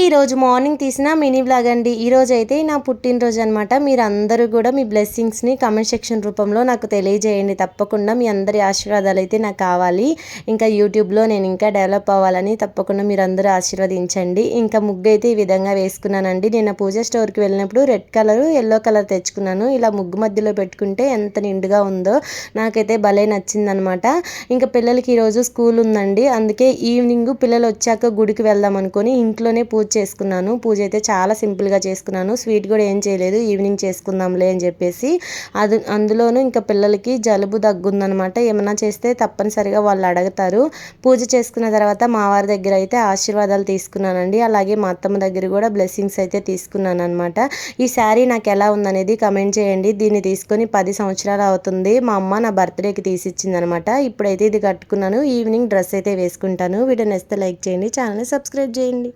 ఈరోజు మార్నింగ్ తీసిన mini vlog అండి. ఈరోజు అయితే నా పుట్టినరోజు అనమాట. మీరందరూ కూడా మీ బ్లెస్సింగ్స్ని కామెంట్ సెక్షన్ రూపంలో నాకు తెలియజేయండి. తప్పకుండా మీ అందరి ఆశీర్వాదాలు అయితే నాకు కావాలి. ఇంకా యూట్యూబ్లో నేను ఇంకా డెవలప్ అవ్వాలని తప్పకుండా మీరందరూ ఆశీర్వదించండి. ఇంకా ముగ్గు అయితే ఈ విధంగా వేసుకున్నానండి. నేను పూజ స్టోర్కి వెళ్ళినప్పుడు రెడ్ కలర్ ఎల్లో కలర్ తెచ్చుకున్నాను. ఇలా ముగ్గు మధ్యలో పెట్టుకుంటే ఎంత నిండుగా ఉందో నాకైతే భలే నచ్చిందనమాట. ఇంకా పిల్లలకి ఈరోజు స్కూల్ ఉందండి. అందుకే ఈవినింగ్ పిల్లలు వచ్చాక గుడికి వెళ్దాం అనుకుని ఇంట్లోనే పూజ చేసుకున్నాను. పూజ అయితే చాలా సింపుల్గా చేసుకున్నాను. స్వీట్ కూడా ఏం చేయలేదు, ఈవినింగ్ చేసుకుందాంలే అని చెప్పేసి. అందులోనూ ఇంకా పిల్లలకి జలుబు దగ్గుందనమాట. ఏమన్నా చేస్తే తప్పనిసరిగా వాళ్ళు అడుగుతారు. పూజ చేసుకున్న తర్వాత మా వారి దగ్గర అయితే ఆశీర్వాదాలు తీసుకున్నానండి. అలాగే మా అత్తమ్మ దగ్గర కూడా బ్లెస్సింగ్స్ అయితే తీసుకున్నాను అనమాట. ఈ శారీ నాకు ఎలా ఉందనేది కమెంట్ చేయండి. దీన్ని తీసుకొని 10 సంవత్సరాలు అవుతుంది. మా అమ్మ నా బర్త్డేకి తీసిచ్చింది అనమాట. ఇప్పుడైతే ఇది కట్టుకున్నాను. ఈవినింగ్ డ్రెస్ అయితే వేసుకుంటాను. వీడియో నచ్చితే లైక్ చేయండి, ఛానల్ని సబ్స్క్రైబ్ చేయండి.